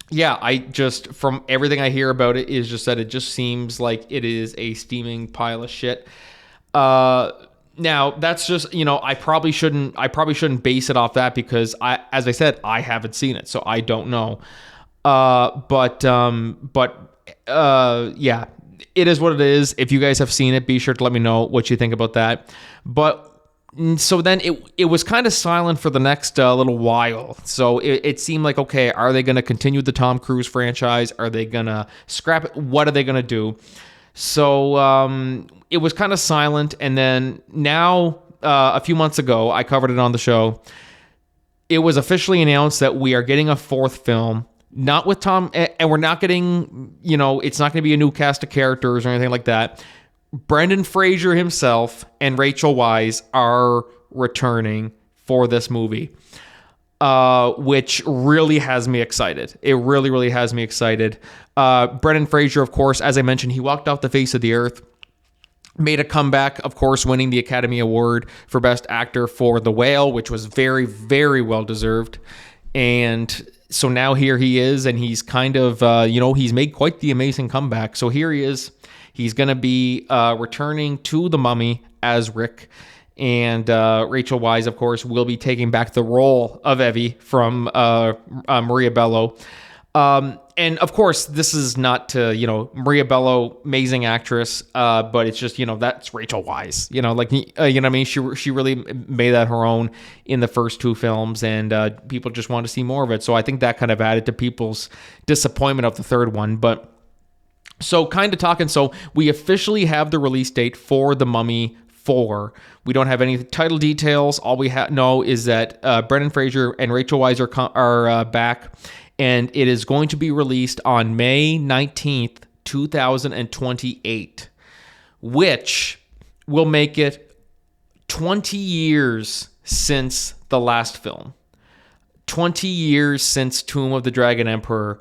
S1: Yeah, I just, from everything I hear about it, is just that it just seems like it is a steaming pile of shit. Now that's just, I probably shouldn't base it off that because as I said, I haven't seen it, so I don't know. Yeah, it is what it is. If you guys have seen it, be sure to let me know what you think about that. But so then it was kind of silent for the next little while. So it seemed like, okay, are they going to continue the Tom Cruise franchise? Are they going to scrap it? What are they going to do? So it was kind of silent. And then now, a few months ago, I covered it on the show. It was officially announced that we are getting a fourth film, not with Tom, and we're not getting, it's not going to be a new cast of characters or anything like that. Brendan Fraser himself and Rachel Weisz are returning for this movie, which really has me excited. It really, really has me excited. Brendan Fraser, of course, as I mentioned, he walked off the face of the earth, made a comeback, of course, winning the Academy Award for Best Actor for The Whale, which was very, very well deserved. And so now here he is, and he's kind of, he's made quite the amazing comeback. So here he is. He's going to be returning to The Mummy as Rick. And Rachel Weisz, of course, will be taking back the role of Evie from Maria Bello. And of course, this is not to, Maria Bello, amazing actress, but it's just, that's Rachel Weisz, what I mean? She really made that her own in the first two films, and people just want to see more of it. So I think that kind of added to people's disappointment of the third one. But so kind of talking, so we officially have the release date for The Mummy 4. We don't have any title details. All we know is that Brendan Fraser and Rachel Weisz are back, and it is going to be released on May 19th, 2028, which will make it 20 years since the last film. 20 years since Tomb of the Dragon Emperor,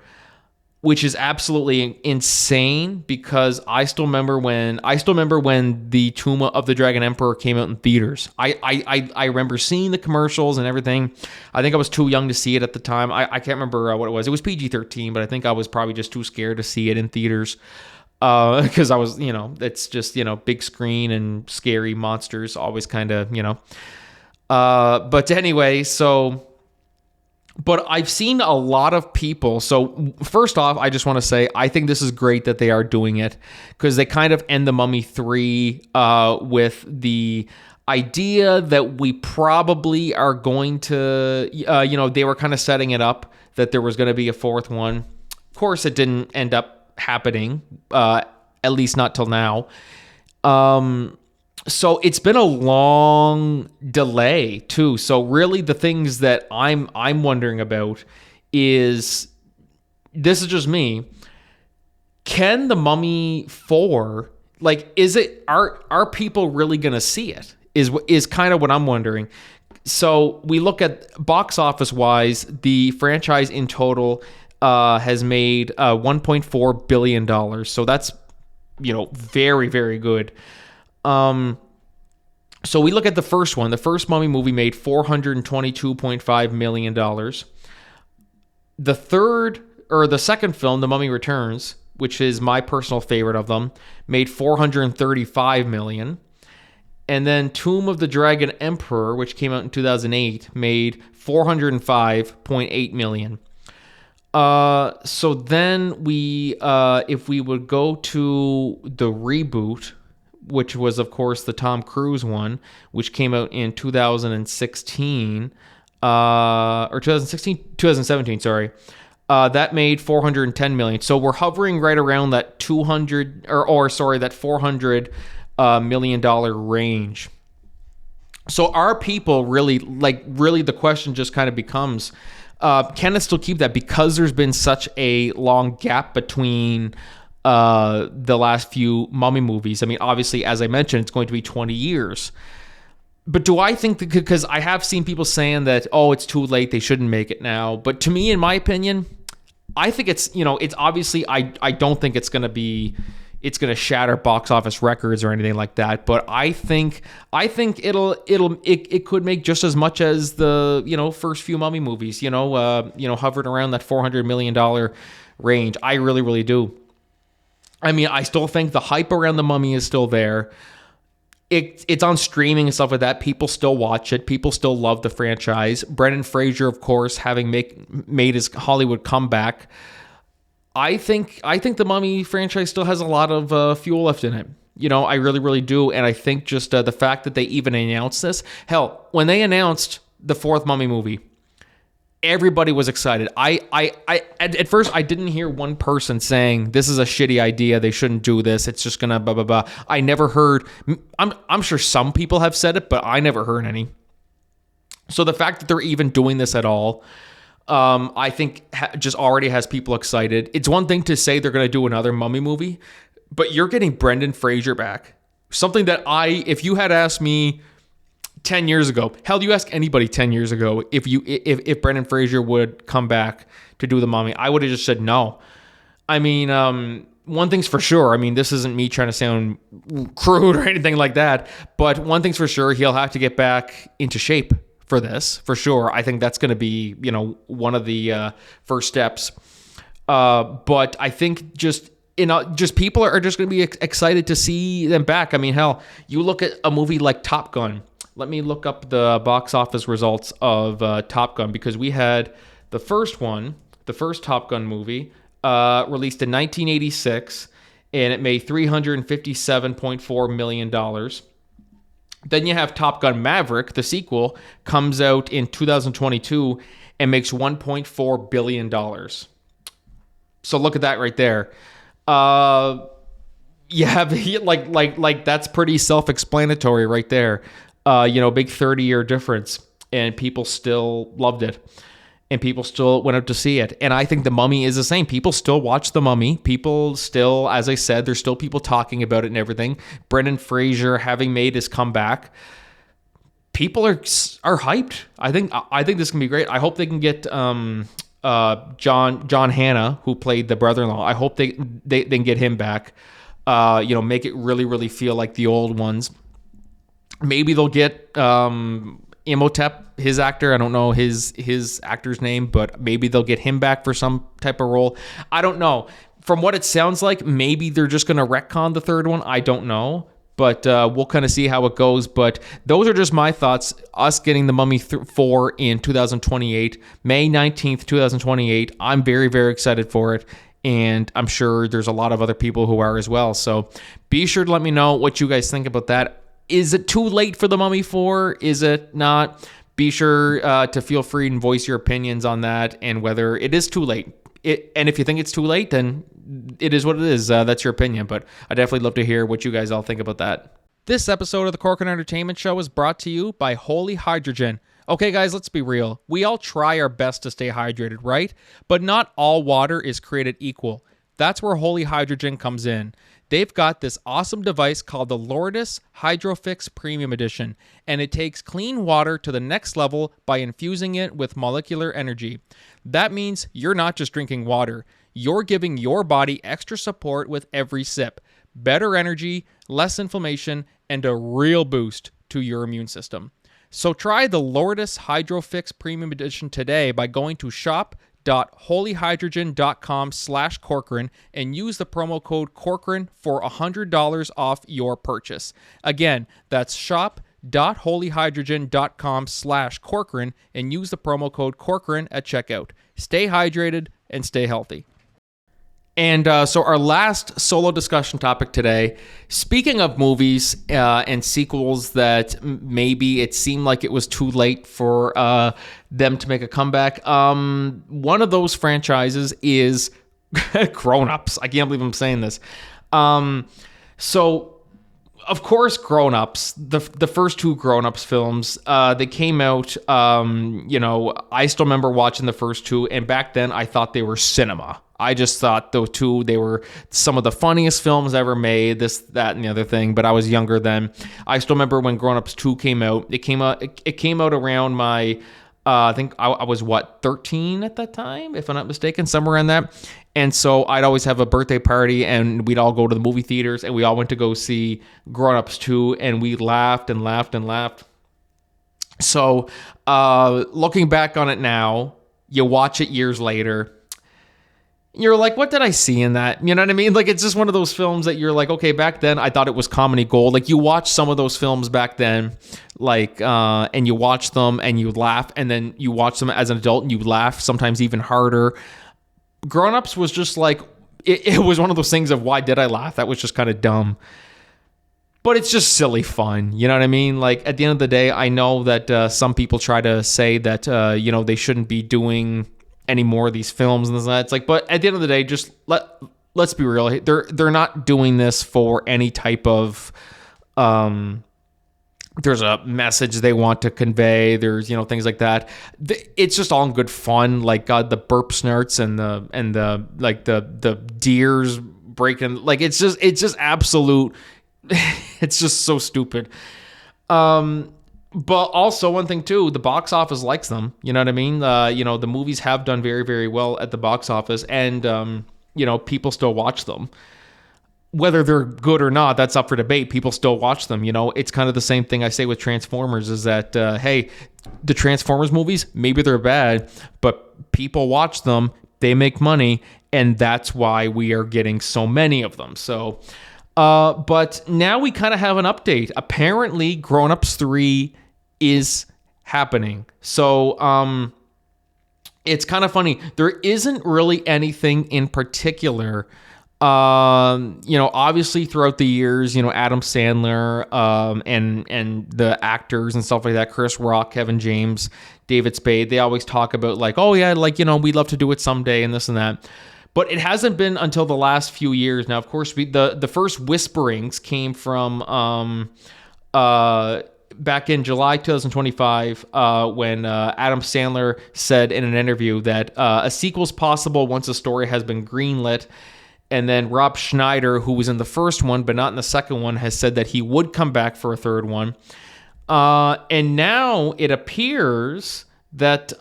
S1: which is absolutely insane because I still remember when the Tomb of the Dragon Emperor came out in theaters. I remember seeing the commercials and everything. I think I was too young to see it at the time. I can't remember what it was. It was PG-13, but I think I was probably just too scared to see it in theaters because I was, it's just, big screen and scary monsters, always kind of, But anyway, so... But I've seen a lot of people. So first off, I just want to say, I think this is great that they are doing it because they kind of end The Mummy 3 with the idea that we probably are going to, they were kind of setting it up that there was going to be a fourth one. Of course, it didn't end up happening, at least not till now. So it's been a long delay too. So really the things that I'm wondering about is, this is just me, can The Mummy 4, are people really going to see it is kind of what I'm wondering. So we look at box office wise, the franchise in total has made $1.4 billion. So that's, very, very good. So we look at the first one. The first Mummy movie made $422.5 million. The second film, The Mummy Returns, which is my personal favorite of them, made $435 million. And then Tomb of the Dragon Emperor, which came out in 2008, made $405.8 million. So then if we would go to the reboot, which was, of course, the Tom Cruise one, which came out in 2017, or 2017, sorry. That made $410 million. So we're hovering right around that that $400 million range. So are people really the question just kind of becomes, can it still keep that? Because there's been such a long gap between the last few Mummy movies. I mean, obviously, as I mentioned, it's going to be 20 years. But do I think that, because I have seen people saying that, it's too late, they shouldn't make it now. But to me, in my opinion, I think it's obviously, I don't think it's going to shatter box office records or anything like that. But I think it could make just as much as the, first few Mummy movies, hovering around that $400 million range. I really, really do. I mean, I still think the hype around The Mummy is still there. It's on streaming and stuff like that. People still watch it. People still love the franchise. Brendan Fraser, of course, having made his Hollywood comeback. I think The Mummy franchise still has a lot of fuel left in it. I really, really do. And I think just the fact that they even announced this. Hell, when they announced the fourth Mummy movie, everybody was excited. At first I didn't hear one person saying this is a shitty idea, they shouldn't do this, it's just gonna blah blah blah. I never heard. I'm sure some people have said it, but I never heard any. So the fact that they're even doing this at all, I think just already has people excited. It's one thing to say they're gonna do another Mummy movie, but you're getting Brendan Fraser back. Something that if you had asked me 10 years ago, hell, you ask anybody 10 years ago if Brendan Fraser would come back to do The Mummy, I would have just said no. I mean, one thing's for sure. I mean, this isn't me trying to sound crude or anything like that, but one thing's for sure, he'll have to get back into shape for this, for sure. I think that's going to be, one of the first steps. But I think just people are just going to be excited to see them back. I mean, hell, you look at a movie like Top Gun. Let me look up the box office results of Top Gun, because we had the first Top Gun movie, released in 1986, and it made $357.4 million. Then you have Top Gun Maverick, the sequel, comes out in 2022 and makes $1.4 billion. So look at that right there. You have like that's pretty self-explanatory right there. Big 30-year difference, and people still loved it. And people still went out to see it. And I think The Mummy is the same. People still watch The Mummy. People still, as I said, there's still people talking about it and everything. Brendan Fraser having made his comeback. People are hyped. I think this can be great. I hope they can get John Hannah, who played the brother-in-law. I hope they can get him back. Make it really, really feel like the old ones. Maybe they'll get Imhotep, his actor. I don't know his actor's name, but maybe they'll get him back for some type of role. I don't know. From what it sounds like, maybe they're just going to retcon the third one. I don't know, but we'll kind of see how it goes. But those are just my thoughts. Us getting The Mummy 4 in 2028, May 19th, 2028. I'm very, very excited for it. And I'm sure there's a lot of other people who are as well. So be sure to let me know what you guys think about that. Is it too late for The Mummy 4? Is it not? Be sure to feel free and voice your opinions on that and whether it is too late. And if you think it's too late, then it is what it is. That's your opinion. But I'd definitely love to hear what you guys all think about that. This episode of the Corcoran Entertainment Show is brought to you by Holy Hydrogen. Okay, guys, let's be real. We all try our best to stay hydrated, right? But not all water is created equal. That's where Holy Hydrogen comes in. They've got this awesome device called the Lourdes HydroFix Premium Edition, and it takes clean water to the next level by infusing it with molecular energy. That means you're not just drinking water, you're giving your body extra support with every sip, better energy, less inflammation, and a real boost to your immune system. So try the Lourdes HydroFix Premium Edition today by going to shop.holyhydrogen.com/Corcoran and use the promo code Corcoran for $100 off your purchase. Again, that's shop.holyhydrogen.com/Corcoran and use the promo code Corcoran at checkout. Stay hydrated and stay healthy. And so our last solo discussion topic today, speaking of movies and sequels that maybe it seemed like it was too late for them to make a comeback, one of those franchises is Grown Ups. I can't believe I'm saying this. So, of course, Grown Ups, the first two Grown Ups films, they came out, I still remember watching the first two, and back then I thought they were cinema. I just thought those two, they were some of the funniest films ever made, this, that, and the other thing, but I was younger then. I still remember when Grown Ups 2 came out. It came out around my, I think I was, 13 at that time, if I'm not mistaken, somewhere in that. And so I'd always have a birthday party, and we'd all go to the movie theaters, and we all went to go see Grown Ups 2, and we laughed and laughed and laughed. So looking back on it now, you watch it years later, you're like, what did I see in that? You know what I mean? Like, it's just one of those films that you're like, okay, back then I thought it was comedy gold. Like, you watch some of those films back then, like, and you watch them and you laugh, and then you watch them as an adult and you laugh sometimes even harder. Grown Ups was just like, it was one of those things of, why did I laugh? That was just kind of dumb. But it's just silly fun. You know what I mean? Like, at the end of the day, I know that some people try to say that, they shouldn't be doing any more of these films and this and that. It's like, but at the end of the day, just let's be real. They're not doing this for any type of there's a message they want to convey. There's things like that. It's just all in good fun. Like, God, the burp snorts and the deers breaking. Like, it's just absolute It's just so stupid. But also one thing too, the box office likes them. You know what I mean? The movies have done very, very well at the box office, and people still watch them. Whether they're good or not, that's up for debate. People still watch them. It's kind of the same thing I say with Transformers is that, hey, the Transformers movies, maybe they're bad, but people watch them, they make money, and that's why we are getting so many of them. So, but now we kind of have an update. Apparently, Grown Ups 3 is happening. So, it's kind of funny. There isn't really anything in particular. Obviously throughout the years, Adam Sandler, and the actors and stuff like that, Chris Rock, Kevin James, David Spade, they always talk about like, oh yeah, like, we'd love to do it someday and this and that. But it hasn't been until the last few years. Now, of course, the first whisperings came from, back in July 2025, when Adam Sandler said in an interview that a sequel's possible once a story has been greenlit. And then Rob Schneider, who was in the first one but not in the second one, has said that he would come back for a third one. And now it appears that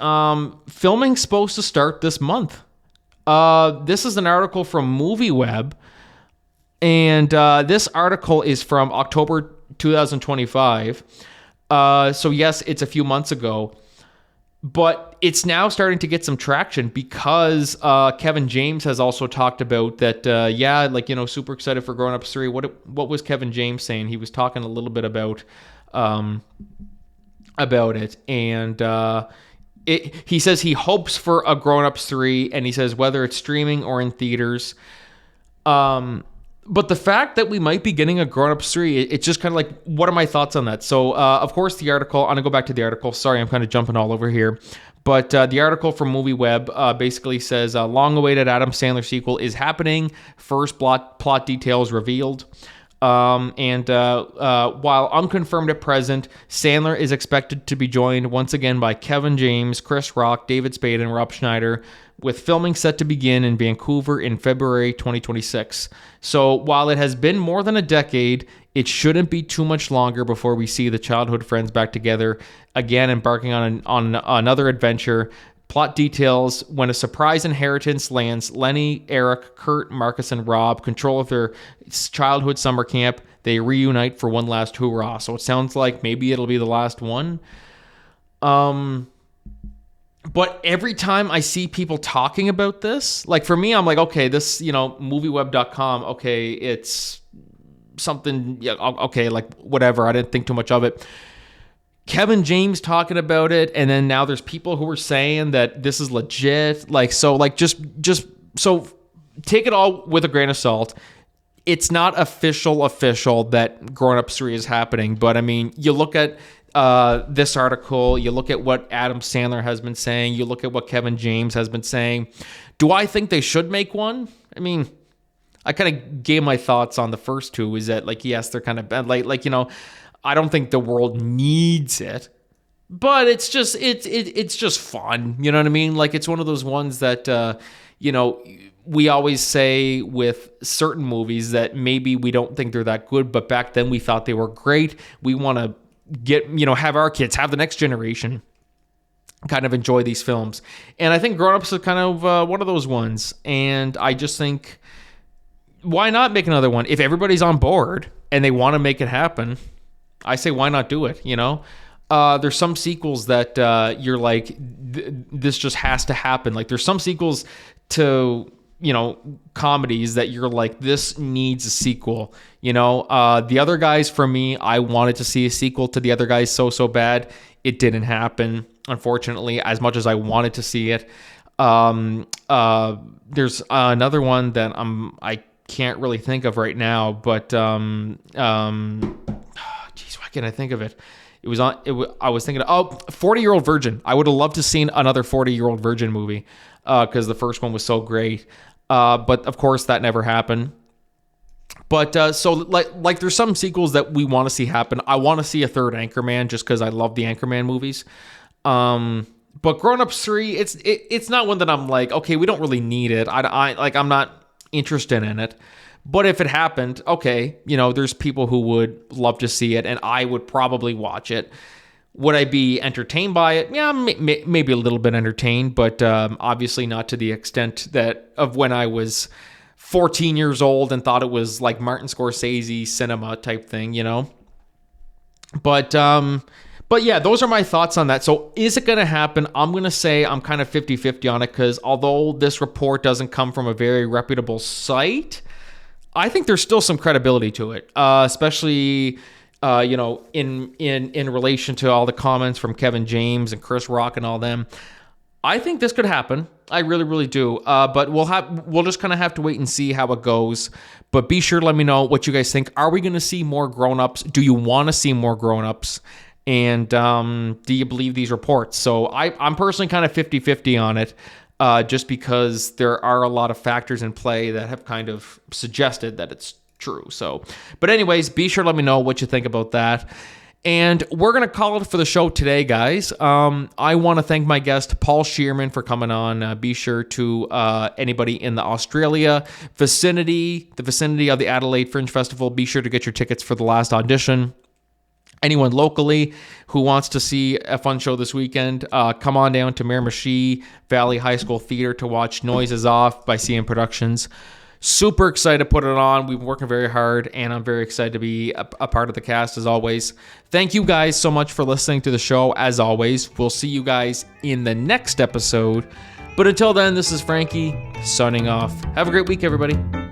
S1: filming's supposed to start this month. This is an article from MovieWeb, and this article is from October 2025. So yes, it's a few months ago. But it's now starting to get some traction because Kevin James has also talked about that, super excited for Grown Ups 3. What was Kevin James saying? He was talking a little bit about it. And he says he hopes for a Grown Ups 3, and he says whether it's streaming or in theaters. But the fact that we might be getting a Grown Ups 3, it's just kind of like, what are my thoughts on that? So, of course, the article, I'm going to go back to the article. Sorry, I'm kind of jumping all over here. But the article from MovieWeb basically says, long-awaited Adam Sandler sequel is happening. First plot details revealed. While unconfirmed at present, Sandler is expected to be joined once again by Kevin James, Chris Rock, David Spade, and Rob Schneider, with filming set to begin in Vancouver in February 2026. So while it has been more than a decade, it shouldn't be too much longer before we see the childhood friends back together again, embarking on another adventure. Plot details: when a surprise inheritance lands Lenny, Eric, Kurt, Marcus, and Rob control of their childhood summer camp, they reunite for one last hurrah. So it sounds like maybe it'll be the last one. But every time I see people talking about this, like for me, I'm like, okay, this, movieweb.com, okay, it's something, yeah, okay, like whatever. I didn't think too much of it. Kevin James talking about it, and then now there's people who are saying that this is legit. Like, so, like, just so take it all with a grain of salt. It's not official that Grown Ups 3 is happening, but I mean, you look at this article, you look at what Adam Sandler has been saying, you look at what Kevin James has been saying. Do I think they should make one? I mean, I kind of gave my thoughts on the first two, is that, like, yes, they're kind of bad. Like, I don't think the world needs it, but it's just fun. You know what I mean? Like, it's one of those ones that, we always say with certain movies that maybe we don't think they're that good, but back then we thought they were great. We want to have our kids, have the next generation kind of enjoy these films. And I think Grown Ups is kind of one of those ones. And I just think, why not make another one? If everybody's on board and they want to make it happen, I say, why not do it? There's some sequels that you're like, this just has to happen. Like, there's some sequels to, comedies that you're like, this needs a sequel. The Other Guys, for me, I wanted to see a sequel to The Other Guys so bad. It didn't happen, unfortunately, as much as I wanted to see it. There's another one that I can't really think of right now, but geez, why can't I think of it? I was thinking of 40-Year-Old Virgin. I would have loved to seen another 40-Year-Old Virgin movie because the first one was so great. But of course that never happened. But so like there's some sequels that we want to see happen. I want to see a third Anchorman just because I love the Anchorman movies. But Grown Ups 3, it's not one that I'm like, okay, we don't really need it. I'm not interested in it. But if it happened, okay, there's people who would love to see it, and I would probably watch it. Would I be entertained by it? Yeah, maybe a little bit entertained, but obviously not to the extent that of when I was 14 years old and thought it was like Martin Scorsese cinema type thing, But yeah, those are my thoughts on that. So is it going to happen? I'm going to say I'm kind of 50-50 on it, because although this report doesn't come from a very reputable site, I think there's still some credibility to it, especially in relation to all the comments from Kevin James and Chris Rock and all them. I think this could happen. I really, really do. But we'll just kind of have to wait and see how it goes. But be sure to let me know what you guys think. Are we going to see more grown-ups? Do you want to see more grown-ups? And do you believe these reports? So I'm personally kind of 50-50 on it, just because there are a lot of factors in play that have kind of suggested that it's true. So, but anyways, be sure to let me know what you think about that. And we're going to call it for the show today, guys. I want to thank my guest, Paul Shearman, for coming on. Be sure to anybody in the Australia vicinity, the vicinity of the Adelaide Fringe Festival, be sure to get your tickets for the Last Audition. Anyone locally who wants to see a fun show this weekend, come on down to Miramichi Valley High School Theater to watch Noises Off by CM Productions. Super excited to put it on. We've been working very hard, and I'm very excited to be a part of the cast as always. Thank you guys so much for listening to the show as always. We'll see you guys in the next episode. But until then, this is Franky signing off. Have a great week, everybody.